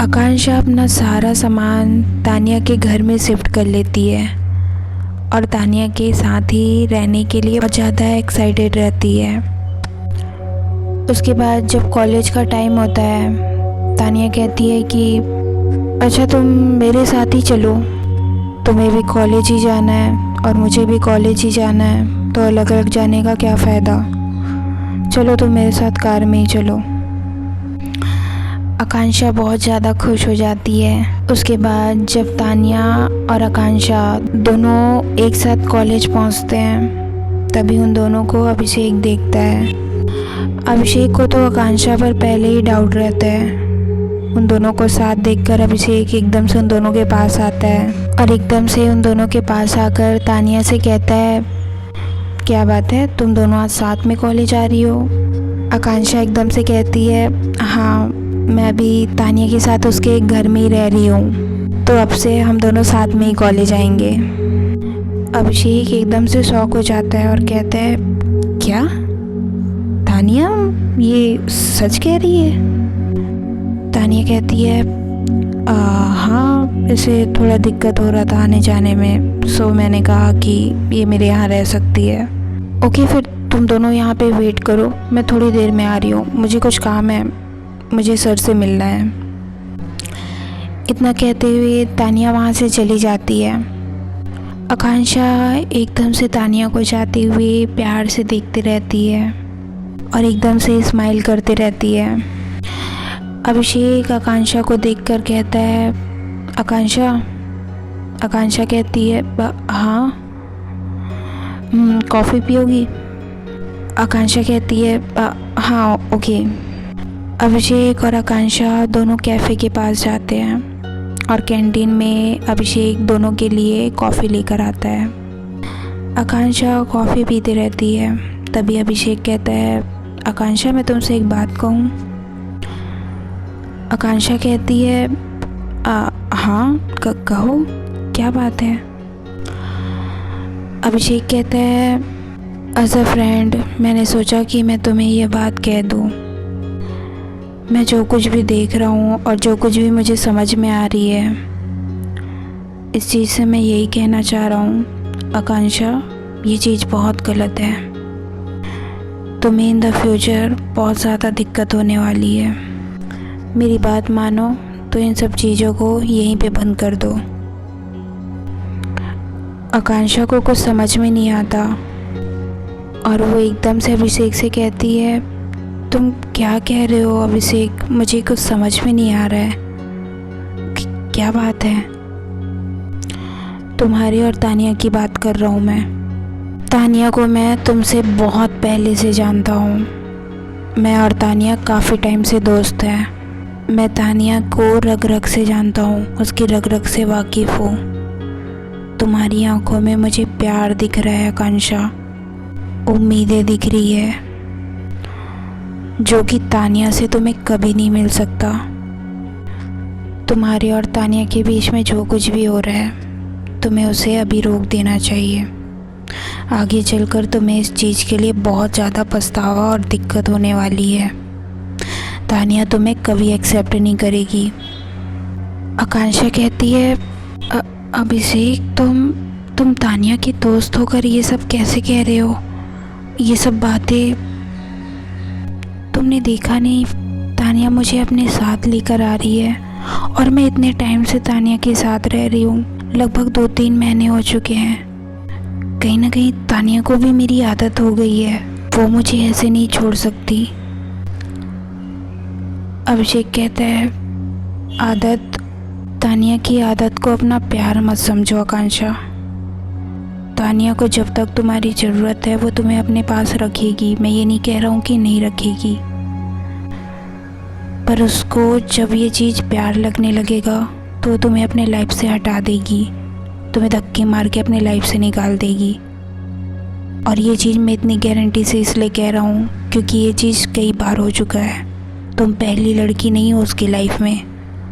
आकांक्षा अपना सारा सामान तानिया के घर में शिफ्ट कर लेती है और तानिया के साथ ही रहने के लिए बहुत ज़्यादा एक्साइटेड रहती है। उसके बाद जब कॉलेज का टाइम होता है, तानिया कहती है कि अच्छा तुम मेरे साथ ही चलो, तुम्हें भी कॉलेज ही जाना है और मुझे भी कॉलेज ही जाना है, तो अलग अलग जाने का क्या फ़ायदा। चलो तुम मेरे साथ कार में ही चलो। आकांक्षा बहुत ज़्यादा खुश हो जाती है। उसके बाद जब तानिया और आकांक्षा दोनों एक साथ कॉलेज पहुंचते हैं, तभी उन दोनों को अभिषेक देखता है। अभिषेक को तो आकांक्षा पर पहले ही डाउट रहता है। उन दोनों को साथ देखकर अभिषेक एकदम से उन दोनों के पास आता है और एकदम से उन दोनों के पास आकर तानिया से कहता है, क्या बात है, तुम दोनों आज साथ में कॉलेज आ रही हो। आकांक्षा एकदम से कहती है, हाँ मैं अभी तानिया के साथ उसके घर में ही रह रही हूँ, तो अब से हम दोनों साथ में ही कॉलेज आएंगे। अभिषेक एकदम से शॉक हो जाता है और कहता है, क्या तानिया ये सच कह रही है। तानिया कहती है, हाँ इसे थोड़ा दिक्कत हो रहा था आने जाने में, सो मैंने कहा कि ये मेरे यहाँ रह सकती है। ओके फिर तुम दोनों यहाँ पे वेट करो, मैं थोड़ी देर में आ रही हूँ, मुझे कुछ काम है, मुझे सर से मिलना है। इतना कहते हुए तानिया वहाँ से चली जाती है। आकांक्षा एकदम से तानिया को जाते हुए प्यार से देखती रहती है और एकदम से स्माइल करती रहती है। अभिषेक आकांक्षा को देखकर कहता है, आकांक्षा। आकांक्षा कहती है, हाँ कॉफ़ी पियोगी। आकांक्षा कहती है, हाँ ओके। अभिषेक और आकांक्षा दोनों कैफ़े के पास जाते हैं और कैंटीन में अभिषेक दोनों के लिए कॉफ़ी लेकर आता है। आकांक्षा कॉफ़ी पीती रहती है। तभी अभिषेक कहता है, आकांक्षा मैं तुमसे एक बात कहूँ। आकांक्षा कहती है, हाँ कहो, क्या बात है। अभिषेक कहता है, एज अ फ्रेंड मैंने सोचा कि मैं तुम्हें ये बात कह दूँ। मैं जो कुछ भी देख रहा हूँ और जो कुछ भी मुझे समझ में आ रही है, इस चीज़ से मैं यही कहना चाह रहा हूँ, आकांक्षा ये चीज़ बहुत गलत है। तुम्हें इन द फ्यूचर बहुत ज़्यादा दिक्कत होने वाली है। मेरी बात मानो तो इन सब चीज़ों को यहीं पे बंद कर दो। आकांक्षा को कुछ समझ में नहीं आता और वो एकदम से अभिषेक से कहती है, तुम क्या कह रहे हो अभिषेक, मुझे कुछ समझ में नहीं आ रहा है, क्या बात है। तुम्हारी और तानिया की बात कर रहा हूँ मैं। तानिया को मैं तुमसे बहुत पहले से जानता हूँ। मैं और तानिया काफ़ी टाइम से दोस्त हैं। मैं तानिया को रग रग से जानता हूँ, उसकी रग रग से वाकिफ़ हूँ। तुम्हारी आंखों में मुझे प्यार दिख रहा है आकांक्षा, उम्मीदें दिख रही है, जो कि तानिया से तुम्हें कभी नहीं मिल सकता। तुम्हारे और तानिया के बीच में जो कुछ भी हो रहा है, तुम्हें उसे अभी रोक देना चाहिए। आगे चलकर तुम्हें इस चीज़ के लिए बहुत ज़्यादा पछतावा और दिक्कत होने वाली है। तानिया तुम्हें कभी एक्सेप्ट नहीं करेगी। आकांक्षा कहती है, अभिषेक तुम तानिया की दोस्त होकर ये सब कैसे कह रहे हो। ये सब बातें तुमने देखा नहीं, तानिया मुझे अपने साथ लेकर आ रही है और मैं इतने टाइम से तानिया के साथ रह रही हूँ, लगभग 2-3 महीने हो चुके हैं। कहीं ना कहीं तानिया को भी मेरी आदत हो गई है, वो मुझे ऐसे नहीं छोड़ सकती। अभिषेक कहता है, आदत, तानिया की आदत को अपना प्यार मत समझो आकांक्षा। तानिया को जब तक तुम्हारी ज़रूरत है वो तुम्हें अपने पास रखेगी। मैं ये नहीं कह रहा हूँ कि नहीं रखेगी, पर उसको जब ये चीज़ प्यार लगने लगेगा तो तुम्हें अपने लाइफ से हटा देगी, तुम्हें धक्के मार के अपने लाइफ से निकाल देगी। और ये चीज़ मैं इतनी गारंटी से इसलिए कह रहा हूँ क्योंकि ये चीज़ कई बार हो चुका है। तुम पहली लड़की नहीं हो उसकी लाइफ में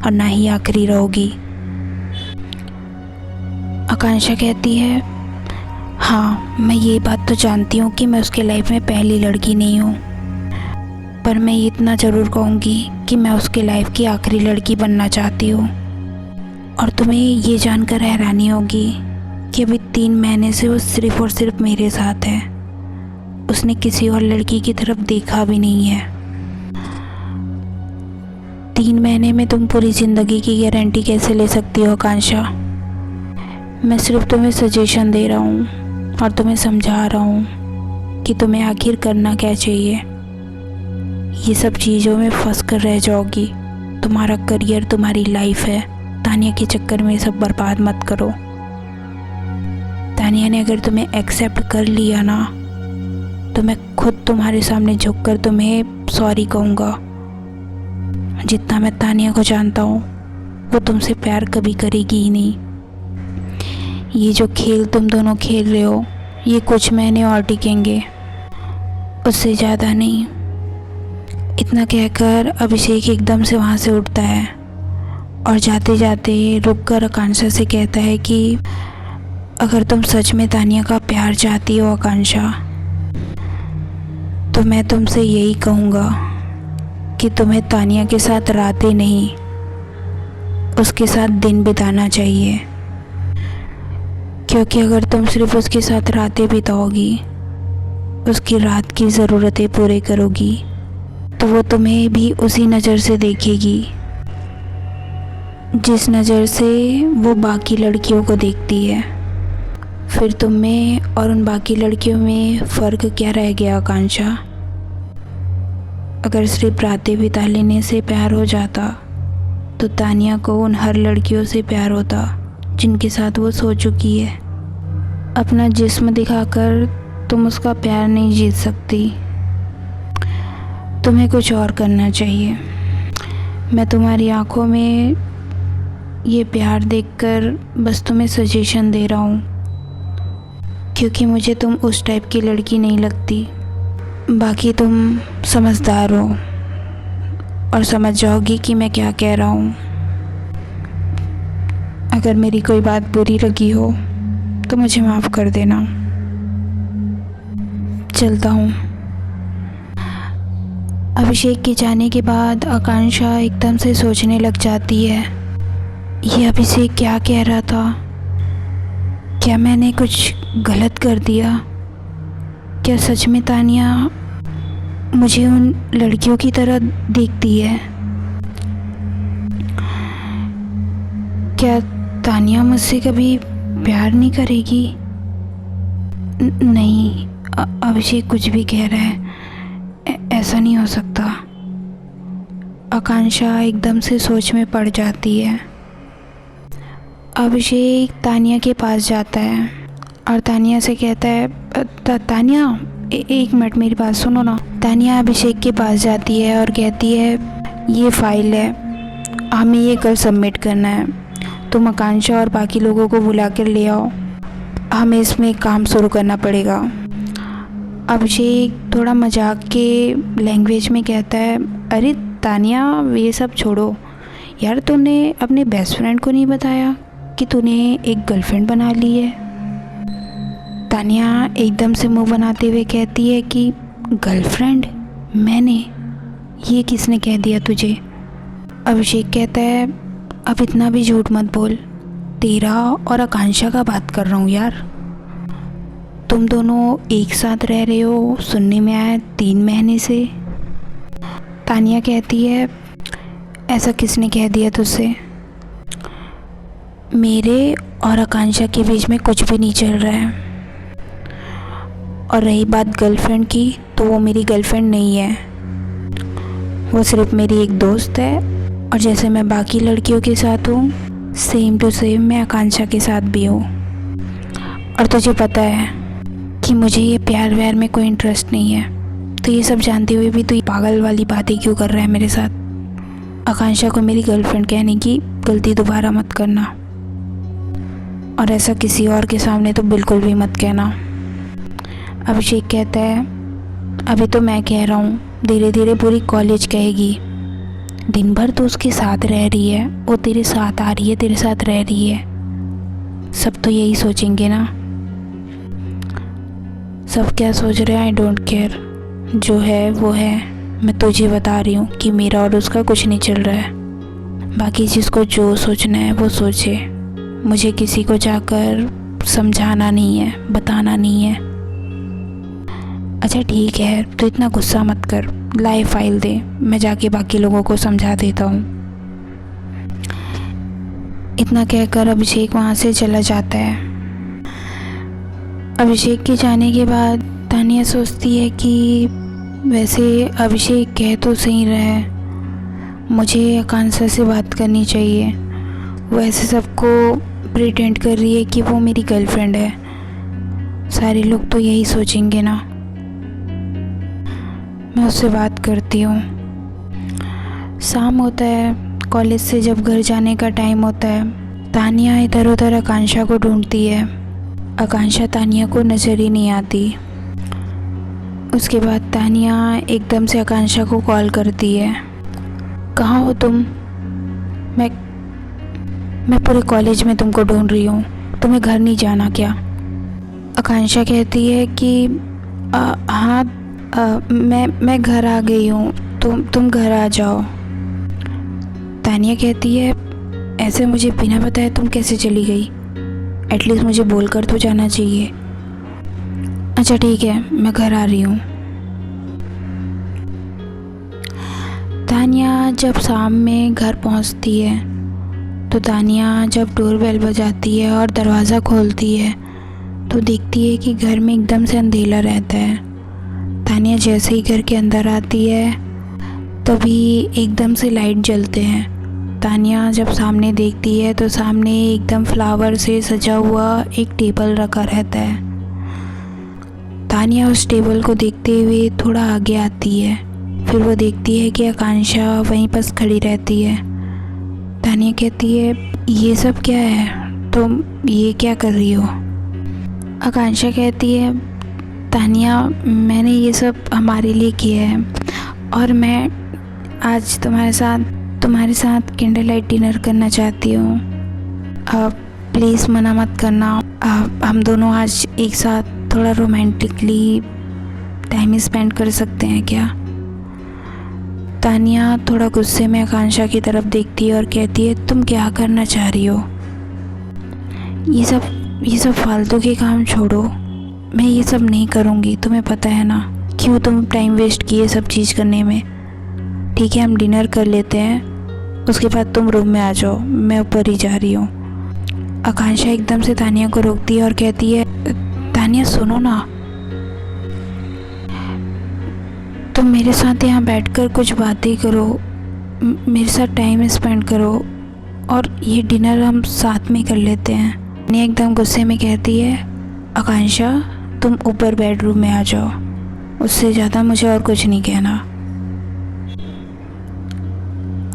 और ना ही आखिरी रहोगी। आकांक्षा कहती है, हाँ मैं ये बात तो जानती हूँ कि मैं उसके लाइफ में पहली लड़की नहीं हूँ, पर मैं इतना ज़रूर कहूँगी कि मैं उसके लाइफ की आखिरी लड़की बनना चाहती हूँ। और तुम्हें ये जानकर हैरानी होगी कि अभी 3 महीने से वो सिर्फ़ और सिर्फ मेरे साथ है। उसने किसी और लड़की की तरफ देखा भी नहीं है। 3 महीने में तुम पूरी ज़िंदगी की गारंटी कैसे ले सकती हो आकांक्षा? मैं सिर्फ तुम्हें सजेशन दे रहा हूँ और तुम्हें समझा रहा हूँ कि तुम्हें आखिर करना क्या चाहिए। ये सब चीज़ों में फंस कर रह जाओगी। तुम्हारा करियर, तुम्हारी लाइफ है। तानिया के चक्कर में सब बर्बाद मत करो। तानिया ने अगर तुम्हें एक्सेप्ट कर लिया ना, तो मैं खुद तुम्हारे सामने झुककर तुम्हें सॉरी कहूँगा। जितना मैं तानिया को जानता हूँ, वो तुमसे प्यार कभी करेगी ही नहीं। ये जो खेल तुम दोनों खेल रहे हो, ये कुछ महीने और टिकेंगे, उससे ज़्यादा नहीं। इतना कहकर अभिषेक एकदम से वहाँ से उठता है और जाते जाते रुककर आकांक्षा से कहता है कि अगर तुम सच में तानिया का प्यार चाहती हो आकांक्षा, तो मैं तुमसे यही कहूँगा कि तुम्हें तानिया के साथ रातें नहीं, उसके साथ दिन बिताना चाहिए। क्योंकि अगर तुम सिर्फ उसके साथ रातें बिताओगी, उसकी रात की ज़रूरतें पूरे करोगी, तो वो तुम्हें भी उसी नज़र से देखेगी जिस नज़र से वो बाकी लड़कियों को देखती है। फिर तुम में और उन बाकी लड़कियों में फ़र्क क्या रह गया आकांक्षा? अगर सिर्फ रातें बिता लेने से प्यार हो जाता, तो तानिया को उन हर लड़कियों से प्यार होता जिनके साथ वो सो चुकी है। अपना जिस्म दिखाकर तुम उसका प्यार नहीं जीत सकती। तुम्हें कुछ और करना चाहिए। मैं तुम्हारी आंखों में ये प्यार देखकर बस तुम्हें सजेशन दे रहा हूँ, क्योंकि मुझे तुम उस टाइप की लड़की नहीं लगती। बाकी तुम समझदार हो और समझ जाओगी कि मैं क्या कह रहा हूँ। अगर मेरी कोई बात बुरी लगी हो तो मुझे माफ़ कर देना। चलता हूँ। अभिषेक के जाने के बाद आकांक्षा एकदम से सोचने लग जाती है, ये अभिषेक क्या कह रहा था? क्या मैंने कुछ गलत कर दिया? क्या सच में तानिया मुझे उन लड़कियों की तरह देखती है? क्या तानिया मुझसे कभी प्यार नहीं करेगी? नहीं, अभिषेक कुछ भी कह रहा है, ऐसा नहीं हो सकता। आकांक्षा एकदम से सोच में पड़ जाती है। अभिषेक तानिया के पास जाता है और तानिया से कहता है, तानिया एक मिनट मेरी बात सुनो ना। तानिया अभिषेक के पास जाती है और कहती है, ये फाइल है, हमें ये कल सबमिट करना है। तुम आकांक्षा और बाकी लोगों को बुला कर ले आओ, हमें इसमें काम शुरू करना पड़ेगा। अभिषेक थोड़ा मजाक के लैंग्वेज में कहता है, अरे तानिया ये सब छोड़ो यार, तूने अपने बेस्ट फ्रेंड को नहीं बताया कि तूने एक गर्लफ्रेंड बना ली है? तानिया एकदम से मुंह बनाते हुए कहती है कि गर्लफ्रेंड? मैंने? ये किसने कह दिया तुझे? अभिषेक कहता है, अब इतना भी झूठ मत बोल, तेरा और आकांक्षा का बात कर रहा हूँ यार। तुम दोनों एक साथ रह रहे हो, सुनने में आया 3 महीने से। तानिया कहती है, ऐसा किसने कह दिया तुझसे? मेरे और आकांक्षा के बीच में कुछ भी नहीं चल रहा है। और रही बात गर्लफ्रेंड की, तो वो मेरी गर्लफ्रेंड नहीं है, वो सिर्फ मेरी एक दोस्त है। और जैसे मैं बाकी लड़कियों के साथ हूँ, सेम टू सेम मैं आकांक्षा के साथ भी हूँ। और तुझे पता है कि मुझे ये प्यार व्यार में कोई इंटरेस्ट नहीं है, तो ये सब जानते हुए भी तू ये पागल वाली बातें क्यों कर रहा है मेरे साथ? आकांक्षा को मेरी गर्लफ्रेंड कहने की गलती दोबारा मत करना, और ऐसा किसी और के सामने तो बिल्कुल भी मत कहना। अभिषेक कहता है, अभी तो मैं कह रहा हूँ, धीरे धीरे पूरी कॉलेज कहेगी। दिन भर तो उसके साथ रह रही है, वो तेरे साथ आ रही है, तेरे साथ रह रही है, सब तो यही सोचेंगे ना। सब क्या सोच रहे हैं आई डोंट केयर, जो है वो है, मैं तुझे बता रही हूँ कि मेरा और उसका कुछ नहीं चल रहा है। बाकी जिसको जो सोचना है वो सोचे, मुझे किसी को जाकर समझाना नहीं है, बताना नहीं है। अच्छा ठीक है, तो इतना गुस्सा मत कर, लाए फाइल दे, मैं जाके बाकी लोगों को समझा देता हूँ। इतना कहकर अभिषेक वहाँ से चला जाता है। अभिषेक के जाने के बाद तानिया सोचती है कि वैसे अभिषेक कह तो सही रहा है, मुझे आकांक्षा से बात करनी चाहिए। वो ऐसे सबको प्रिटेंड कर रही है कि वो मेरी गर्लफ्रेंड है, सारे लोग तो यही सोचेंगे ना। मैं उससे बात करती हूँ। शाम होता है, कॉलेज से जब घर जाने का टाइम होता है, तानिया इधर उधर आकांक्षा को ढूंढती है। आकांक्षा तानिया को नज़र ही नहीं आती। उसके बाद तानिया एकदम से आकांक्षा को कॉल करती है। कहाँ हो तुम? मैं पूरे कॉलेज में तुमको ढूंढ रही हूँ, तुम्हें घर नहीं जाना क्या? आकांक्षा कहती है कि हाँ मैं घर आ गई हूँ, तुम घर आ जाओ। तानिया कहती है ऐसे मुझे बिना बताए तुम कैसे चली गई? एटलीस्ट मुझे बोलकर तो जाना चाहिए। अच्छा ठीक है, मैं घर आ रही हूँ। तानिया जब शाम में घर पहुँचती है तो तानिया जब डोरबेल बजाती है और दरवाज़ा खोलती है तो देखती है कि घर में एकदम से अंधेरा रहता है। तानिया जैसे ही घर के अंदर आती है तभी एकदम से लाइट जलते हैं। तानिया जब सामने देखती है तो सामने एकदम फ्लावर से सजा हुआ एक टेबल रखा रहता है। तानिया उस टेबल को देखते हुए थोड़ा आगे आती है, फिर वो देखती है कि आकांक्षा वहीं पास खड़ी रहती है। तानिया कहती है ये सब क्या है, तुम ये क्या कर रही हो? आकांक्षा कहती है तानिया मैंने ये सब हमारे लिए किया है और मैं आज तुम्हारे साथ कैंडल लाइट डिनर करना चाहती हूँ। प्लीज़ मना मत करना। हम दोनों आज एक साथ थोड़ा रोमांटिकली टाइम स्पेंड कर सकते हैं क्या? तानिया थोड़ा गुस्से में आकांक्षा की तरफ देखती है और कहती है तुम क्या करना चाह रही हो? ये सब फालतू के काम छोड़ो, मैं ये सब नहीं करूँगी, तुम्हें पता है ना। क्यों तुम टाइम वेस्ट किए सब चीज़ करने में? ठीक है हम डिनर कर लेते हैं, उसके बाद तुम रूम में आ जाओ, मैं ऊपर ही जा रही हूँ। आकांक्षा एकदम से तानिया को रोकती है और कहती है तानिया सुनो ना, तुम मेरे साथ यहाँ बैठकर कुछ बातें करो, मेरे साथ टाइम स्पेंड करो और ये डिनर हम साथ में कर लेते हैं। तानिया एकदम गुस्से में कहती है आकांक्षा तुम ऊपर बेडरूम में आ जाओ, उससे ज़्यादा मुझे और कुछ नहीं कहना।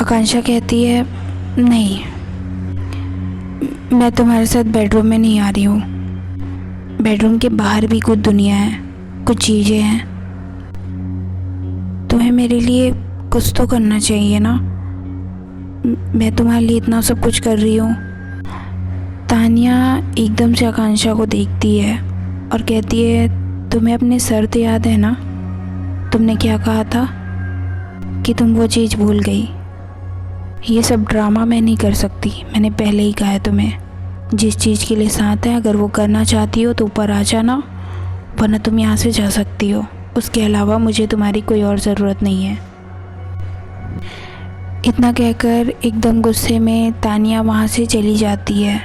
आकांक्षा कहती है नहीं, मैं तुम्हारे साथ बेडरूम में नहीं आ रही हूँ, बेडरूम के बाहर भी कुछ दुनिया है, कुछ चीज़ें हैं, तुम्हें मेरे लिए कुछ तो करना चाहिए ना। मैं तुम्हारे लिए इतना सब कुछ कर रही हूँ। तानिया एकदम से आकांक्षा को देखती है और कहती है तुम्हें अपने शर्त याद है ना, तुमने क्या कहा था कि तुम वो चीज़ भूल गई। ये सब ड्रामा मैं नहीं कर सकती, मैंने पहले ही कहा है तुम्हें, जिस चीज़ के लिए साथ है अगर वो करना चाहती हो तो ऊपर आ जाना, वरना तुम यहाँ से जा सकती हो, उसके अलावा मुझे तुम्हारी कोई और ज़रूरत नहीं है। इतना कहकर एकदम गुस्से में तानिया वहाँ से चली जाती है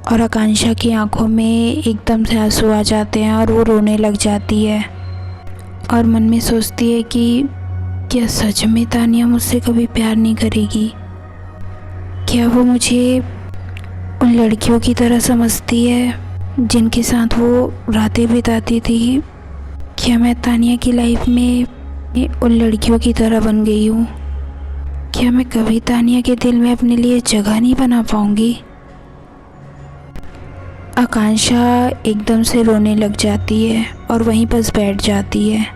और आकांक्षा की आंखों में एकदम से आंसू आ जाते हैं और वो रोने लग जाती है और मन में सोचती है कि क्या सच में तानिया मुझसे कभी प्यार नहीं करेगी? क्या वो मुझे उन लड़कियों की तरह समझती है जिनके साथ वो रातें बिताती थी? क्या मैं तानिया की लाइफ में उन लड़कियों की तरह बन गई हूँ? क्या मैं कभी तानिया के दिल में अपने लिए जगह नहीं बना पाऊँगी? आकांक्षा एकदम से रोने लग जाती है और वहीं बस बैठ जाती है।